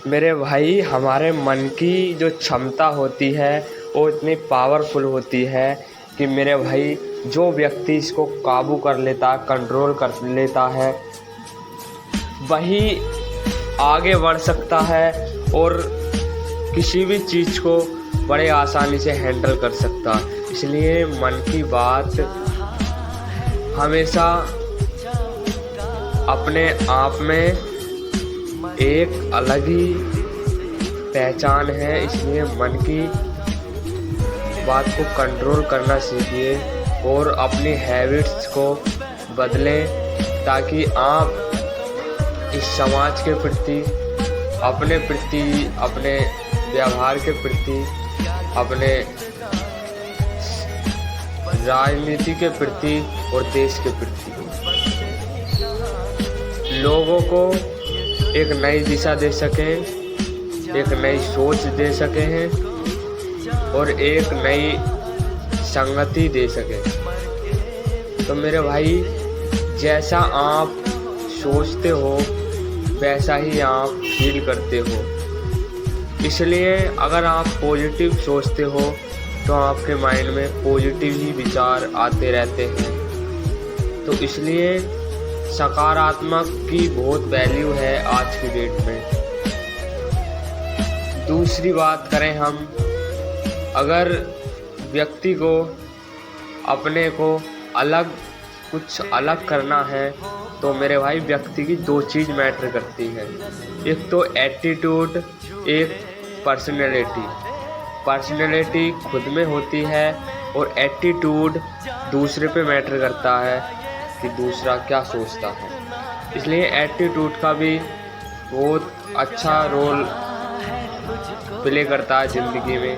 मेरे भाई हमारे मन की जो क्षमता होती है वो इतनी पावरफुल होती है कि मेरे भाई जो व्यक्ति इसको काबू कर लेता है, कंट्रोल कर लेता है, वही आगे बढ़ सकता है और किसी भी चीज़ को बड़े आसानी से हैंडल कर सकता है। इसलिए मन की बात हमेशा अपने आप में एक अलग ही पहचान है। इसलिए मन की बात को कंट्रोल करना सीखिए और अपनी हैबिट्स को बदलें ताकि आप इस समाज के प्रति, अपने प्रति, अपने व्यवहार के प्रति, अपने राजनीति के प्रति और देश के प्रति लोगों को एक नई दिशा दे सकें, एक नई सोच दे सके हैं और एक नई संगति दे सकें। तो मेरे भाई जैसा आप सोचते हो वैसा ही आप फील करते हो। इसलिए अगर आप पॉजिटिव सोचते हो तो आपके माइंड में पॉजिटिव ही विचार आते रहते हैं। तो इसलिए सकारात्मक की बहुत वैल्यू है आज की डेट में। दूसरी बात करें हम, अगर व्यक्ति को अपने को कुछ अलग करना है तो मेरे भाई व्यक्ति की दो चीज़ मैटर करती है। एक तो एटीट्यूड, एक पर्सनैलिटी खुद में होती है और एटीट्यूड दूसरे पे मैटर करता है कि दूसरा क्या सोचता है। इसलिए एटीट्यूड का भी बहुत अच्छा रोल प्ले करता है ज़िंदगी में,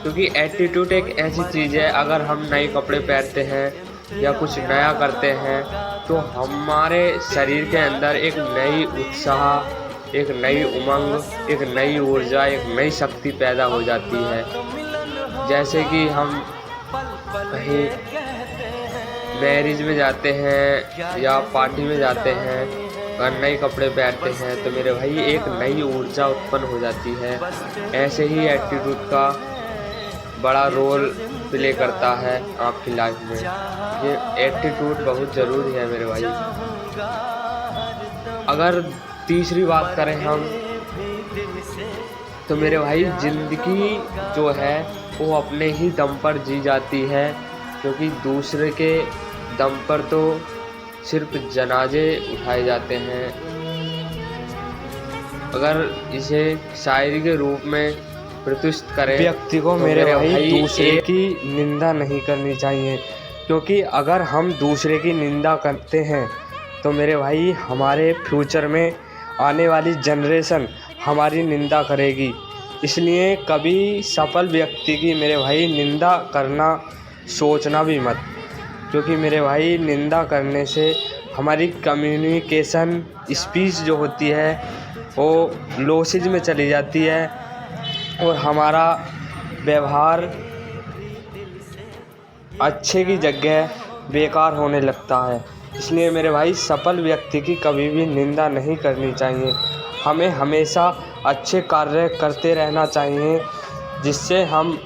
क्योंकि एटीट्यूड एक ऐसी चीज़ है, अगर हम नए कपड़े पहनते हैं या कुछ नया करते हैं तो हमारे शरीर के अंदर एक नई उत्साह, एक नई उमंग, एक नई ऊर्जा, एक नई शक्ति पैदा हो जाती है। जैसे कि हम कहीं मैरिज में जाते हैं या पार्टी में जाते हैं, अगर नए कपड़े पहनते हैं तो मेरे भाई एक नई ऊर्जा उत्पन्न हो जाती है। ऐसे ही एटीट्यूड का बड़ा रोल प्ले करता है आपकी लाइफ में। ये एटीट्यूड बहुत ज़रूरी है मेरे भाई। अगर तीसरी बात करें हम तो मेरे भाई ज़िंदगी जो है वो अपने ही दम पर जी जाती है, क्योंकि दूसरे के दम पर तो सिर्फ जनाजे उठाए जाते हैं। अगर इसे शायरी के रूप में प्रस्तुत करें, व्यक्ति को तो मेरे भाई दूसरे की निंदा नहीं करनी चाहिए, क्योंकि अगर हम दूसरे की निंदा करते हैं तो मेरे भाई हमारे फ्यूचर में आने वाली जनरेशन हमारी निंदा करेगी। इसलिए कभी सफल व्यक्ति की मेरे भाई निंदा करना सोचना भी मत, क्योंकि मेरे भाई निंदा करने से हमारी कम्युनिकेशन स्पीच जो होती है वो लॉसेज में चली जाती है और हमारा व्यवहार अच्छे की जगह बेकार होने लगता है। इसलिए मेरे भाई सफल व्यक्ति की कभी भी निंदा नहीं करनी चाहिए। हमें हमेशा अच्छे कार्य करते रहना चाहिए, जिससे हम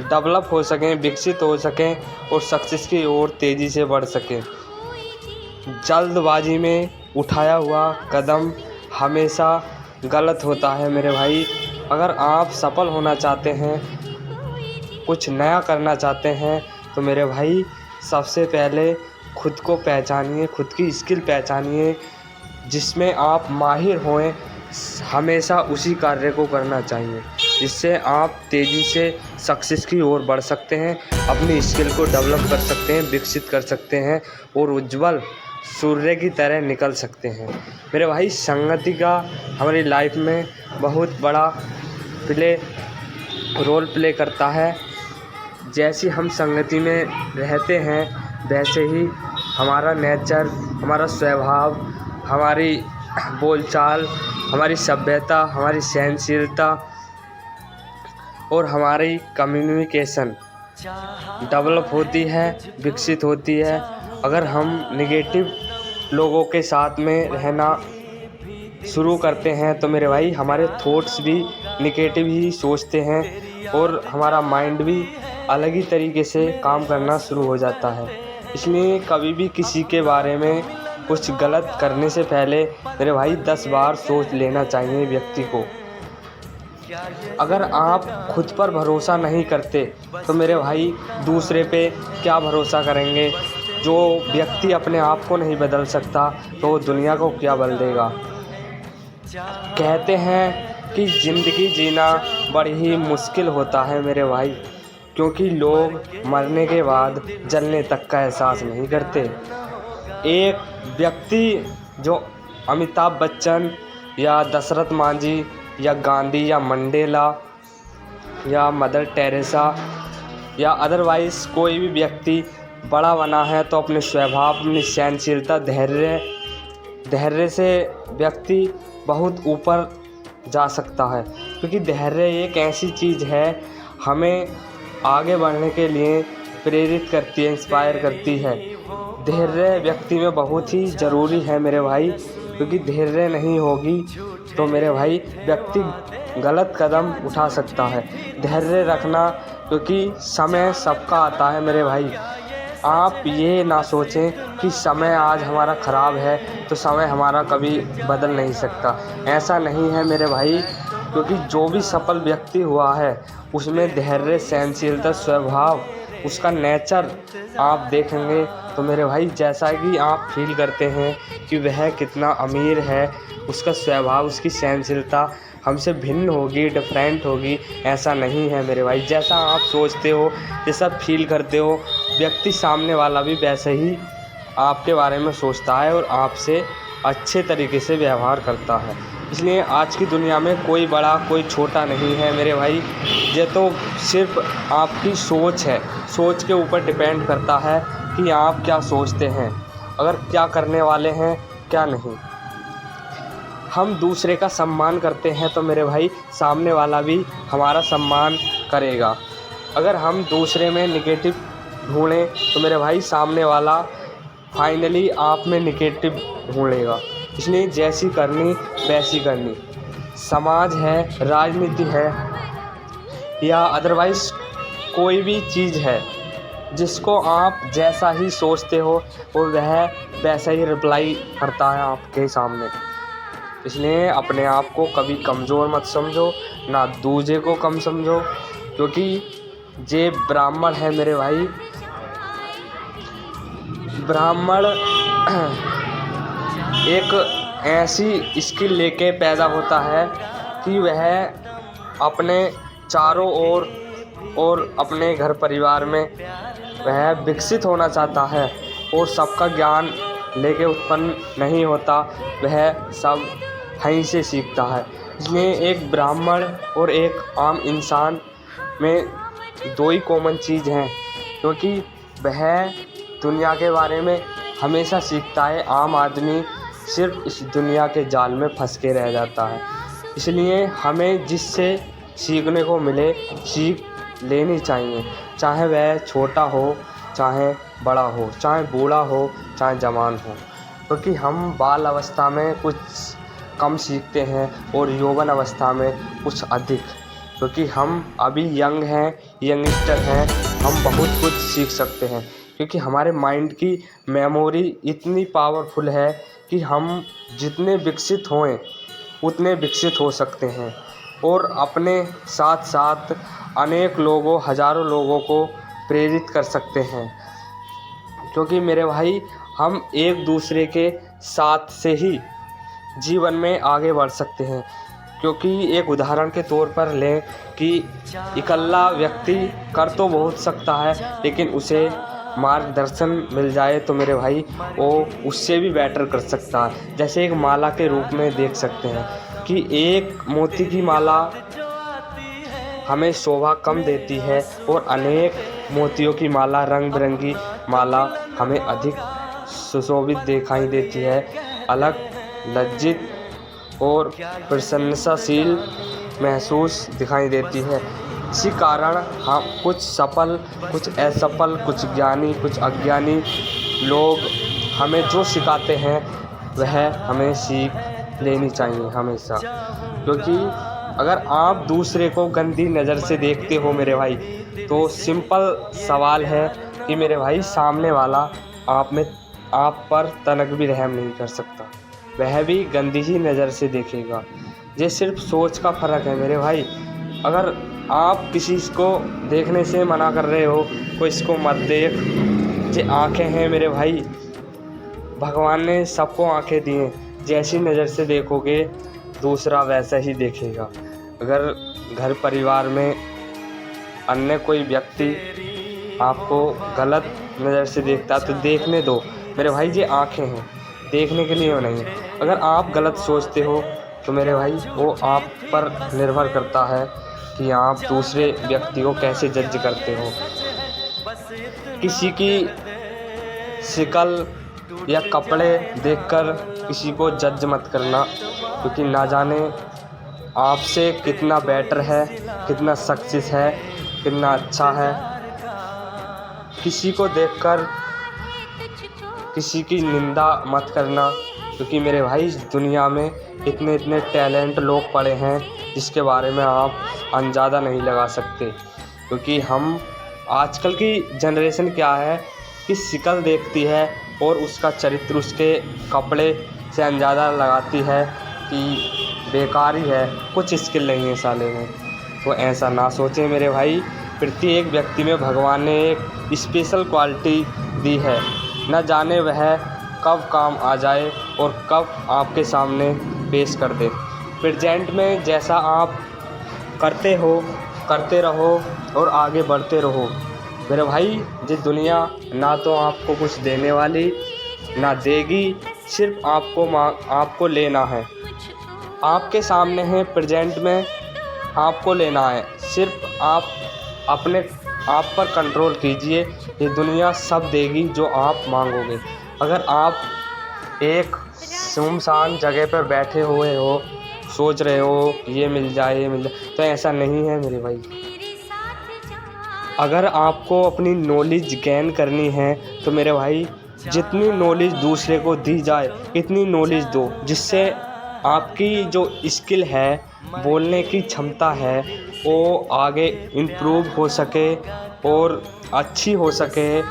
डेवलप हो सकें, विकसित हो सकें और सक्सेस की ओर तेज़ी से बढ़ सकें। जल्दबाजी में उठाया हुआ कदम हमेशा गलत होता है मेरे भाई। अगर आप सफल होना चाहते हैं, कुछ नया करना चाहते हैं तो मेरे भाई सबसे पहले खुद को पहचानिए, खुद की स्किल पहचानिए, जिसमें आप माहिर होएं। हमेशा उसी कार्य को करना चाहिए, जिससे आप तेज़ी से सक्सेस की ओर बढ़ सकते हैं, अपनी स्किल को डेवलप कर सकते हैं, विकसित कर सकते हैं और उज्जवल सूर्य की तरह निकल सकते हैं। मेरे भाई संगति का हमारी लाइफ में बहुत बड़ा रोल प्ले करता है। जैसी हम संगति में रहते हैं वैसे ही हमारा नेचर, हमारा स्वभाव, हमारी बोलचाल, हमारी सभ्यता, हमारी सहनशीलता और हमारी कम्युनिकेशन डेवलप होती है, विकसित होती है। अगर हम नेगेटिव लोगों के साथ में रहना शुरू करते हैं तो मेरे भाई हमारे थॉट्स भी निगेटिव ही सोचते हैं और हमारा माइंड भी अलग ही तरीके से काम करना शुरू हो जाता है। इसलिए कभी भी किसी के बारे में कुछ गलत करने से पहले मेरे भाई 10 बार सोच लेना चाहिए व्यक्ति को। अगर आप खुद पर भरोसा नहीं करते तो मेरे भाई दूसरे पे क्या भरोसा करेंगे। जो व्यक्ति अपने आप को नहीं बदल सकता तो दुनिया को क्या बदल देगा। कहते हैं कि ज़िंदगी जीना बड़ी ही मुश्किल होता है मेरे भाई, क्योंकि लोग मरने के बाद जलने तक का एहसास नहीं करते। एक व्यक्ति जो अमिताभ बच्चन या दशरथ मांझी या गांधी या मंडेला या मदर टेरेसा या अदरवाइज़ कोई भी व्यक्ति बड़ा बना है तो अपने स्वभाव, अपनी सहनशीलता, धैर्य से व्यक्ति बहुत ऊपर जा सकता है। क्योंकि धैर्य एक ऐसी चीज़ है हमें आगे बढ़ने के लिए प्रेरित करती है, इंस्पायर करती है। धैर्य व्यक्ति में बहुत ही ज़रूरी है मेरे भाई, क्योंकि धैर्य नहीं होगी तो मेरे भाई व्यक्ति गलत कदम उठा सकता है। धैर्य रखना, क्योंकि समय सबका आता है मेरे भाई। आप ये ना सोचें कि समय आज हमारा ख़राब है तो समय हमारा कभी बदल नहीं सकता। ऐसा नहीं है मेरे भाई, क्योंकि जो भी सफल व्यक्ति हुआ है उसमें धैर्य, सहनशीलता, स्वभाव, उसका नेचर आप देखेंगे तो मेरे भाई जैसा कि आप फील करते हैं कि वह कितना अमीर है, उसका स्वभाव, उसकी सहनशीलता हमसे भिन्न होगी, डिफरेंट होगी, ऐसा नहीं है मेरे भाई। जैसा आप सोचते हो, जैसा फील करते हो, व्यक्ति सामने वाला भी वैसे ही आपके बारे में सोचता है और आपसे अच्छे तरीके से व्यवहार करता है। इसलिए आज की दुनिया में कोई बड़ा कोई छोटा नहीं है मेरे भाई। ये तो सिर्फ आपकी सोच है, सोच के ऊपर डिपेंड करता है कि आप क्या सोचते हैं, अगर क्या करने वाले हैं क्या नहीं। हम दूसरे का सम्मान करते हैं तो मेरे भाई सामने वाला भी हमारा सम्मान करेगा। अगर हम दूसरे में निगेटिव ढूंढें तो मेरे भाई सामने वाला फाइनली आप में निगेटिव ढूंढेगा। इसलिए जैसी करनी वैसी करनी। समाज है, राजनीति है या अदरवाइज़ कोई भी चीज़ है, जिसको आप जैसा ही सोचते हो वो वह वैसा ही रिप्लाई करता है आपके सामने। इसलिए अपने आप को कभी कमज़ोर मत समझो, ना दूसरे को कम समझो, क्योंकि ये ब्राह्मण है मेरे भाई। ब्राह्मण एक ऐसी स्किल लेके पैदा होता है कि वह अपने चारों ओर और अपने घर परिवार में वह विकसित होना चाहता है और सबका ज्ञान लेके उत्पन्न नहीं होता, वह सब वहीं से सीखता है। इसलिए एक ब्राह्मण और एक आम इंसान में दो ही कॉमन चीज़ हैं, क्योंकि वह दुनिया के बारे में हमेशा सीखता है। आम आदमी सिर्फ इस दुनिया के जाल में फंस के रह जाता है। इसलिए हमें जिससे सीखने को मिले सीख लेनी चाहिए, चाहे वह छोटा हो, चाहे बड़ा हो, चाहे बूढ़ा हो, चाहे जवान हो। क्योंकि हम बाल अवस्था में कुछ कम सीखते हैं और यौवन अवस्था में कुछ अधिक, क्योंकि हम अभी यंग हैं, यंगस्टर हैं, हम बहुत कुछ सीख सकते हैं। क्योंकि हमारे माइंड की मेमोरी इतनी पावरफुल है कि हम जितने विकसित हों उतने विकसित हो सकते हैं और अपने साथ साथ अनेक लोगों, हज़ारों लोगों को प्रेरित कर सकते हैं। क्योंकि मेरे भाई हम एक दूसरे के साथ से ही जीवन में आगे बढ़ सकते हैं। क्योंकि एक उदाहरण के तौर पर लें कि इकल्ला व्यक्ति कर तो बहुत सकता है, लेकिन उसे मार्गदर्शन मिल जाए तो मेरे भाई वो उससे भी बेटर कर सकता है। जैसे एक माला के रूप में देख सकते हैं कि एक मोती की माला हमें शोभा कम देती है और अनेक मोतियों की माला, रंग बिरंगी माला हमें अधिक सुशोभित दिखाई देती है, अलग, लज्जित और प्रशंसाशील महसूस दिखाई देती है। इसी कारण हम कुछ सफल, कुछ असफल, कुछ ज्ञानी, कुछ अज्ञानी लोग हमें जो सिखाते हैं वह हमें सीख लेनी चाहिए हमेशा। क्योंकि अगर आप दूसरे को गंदी नज़र से देखते हो मेरे भाई, तो सिंपल सवाल है कि मेरे भाई सामने वाला आप पर तनक भी रहम नहीं कर सकता, वह भी गंदी ही नज़र से देखेगा। ये सिर्फ सोच का फ़र्क है मेरे भाई। अगर आप किसी को देखने से मना कर रहे हो, तो इसको मत देख। ये आँखें हैं मेरे भाई, भगवान ने सबको आँखें दी हैं, जैसी नज़र से देखोगे दूसरा वैसा ही देखेगा। अगर घर परिवार में अन्य कोई व्यक्ति आपको गलत नज़र से देखता है तो देखने दो मेरे भाई, ये आँखें हैं, देखने के लिए नहीं। अगर आप गलत सोचते हो तो मेरे भाई वो आप पर निर्भर करता है कि आप दूसरे व्यक्ति को कैसे जज करते हो। किसी की शक्ल या कपड़े देखकर किसी को जज मत करना, क्योंकि ना जाने आपसे कितना बेटर है, कितना सक्सेस है, कितना अच्छा है। किसी को देखकर किसी की निंदा मत करना, क्योंकि मेरे भाई इस दुनिया में इतने टैलेंट लोग पड़े हैं जिसके बारे में आप अंदाज़ा नहीं लगा सकते। क्योंकि हम आजकल की जनरेशन क्या है कि शक्ल देखती है और उसका चरित्र उसके कपड़े से अंदाज़ा लगाती है कि बेकार ही है, कुछ स्किल नहीं है साले में। तो ऐसा ना सोचें मेरे भाई, प्रत्येक व्यक्ति में भगवान ने एक स्पेशल क्वालिटी दी है, न जाने वह कब काम आ जाए और कब आपके सामने पेश कर दे। प्रेजेंट में जैसा आप करते हो करते रहो और आगे बढ़ते रहो मेरे भाई। ये दुनिया ना तो आपको कुछ देने वाली ना देगी, सिर्फ आपको लेना है। आपके सामने है प्रेजेंट में, आपको लेना है। सिर्फ आप पर कंट्रोल कीजिए, ये दुनिया सब देगी जो आप मांगोगे। अगर आप एक सुनसान जगह पर बैठे हुए हो, सोच रहे हो ये मिल जाए, तो ऐसा नहीं है मेरे भाई। अगर आपको अपनी नॉलेज गेन करनी है तो मेरे भाई जितनी नॉलेज दूसरे को दी जाए इतनी नॉलेज दो, जिससे आपकी जो स्किल है, बोलने की क्षमता है, वो आगे इम्प्रूव हो सके और अच्छी हो सके,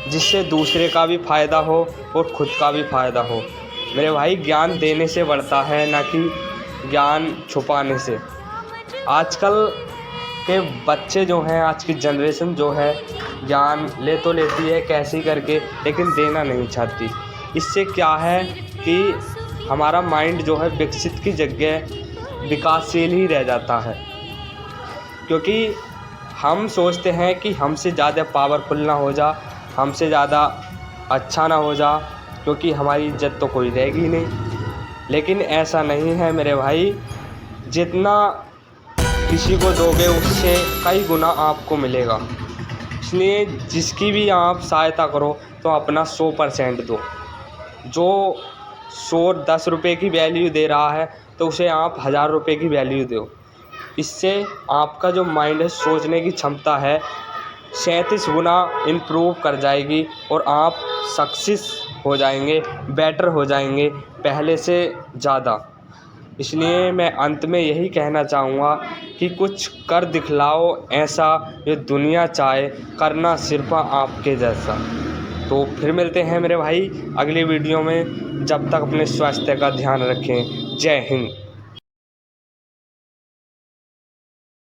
जिससे दूसरे का भी फ़ायदा हो और ख़ुद का भी फ़ायदा हो। मेरे भाई ज्ञान देने से बढ़ता है, ना कि ज्ञान छुपाने से। आजकल के बच्चे जो हैं, आज की जनरेशन जो है, ज्ञान तो लेती है कैसे करके, लेकिन देना नहीं चाहती। इससे क्या है कि हमारा माइंड जो है विकसित की जगह विकासशील ही रह जाता है। क्योंकि हम सोचते हैं कि हमसे ज़्यादा पावरफुल ना हो जा, हमसे ज़्यादा अच्छा ना हो जा, क्योंकि हमारी इज्जत तो कोई रहेगी नहीं। लेकिन ऐसा नहीं है मेरे भाई, जितना किसी को दोगे उससे कई गुना आपको मिलेगा। इसलिए जिसकी भी आप सहायता करो तो अपना 100% दो। जो 10 रुपये की वैल्यू दे रहा है तो उसे आप 1000 रुपये की वैल्यू दो। इससे आपका जो माइंड है, सोचने की क्षमता है, 37 गुना इम्प्रूव कर जाएगी और आप सक्सेस हो जाएंगे, बेटर हो जाएंगे पहले से ज़्यादा। इसलिए मैं अंत में यही कहना चाहूँगा कि कुछ कर दिखलाओ ऐसा जो दुनिया चाहे, करना सिर्फ आपके जैसा। तो फिर मिलते हैं मेरे भाई अगली वीडियो में। जब तक अपने स्वास्थ्य का ध्यान रखें। जय हिंद।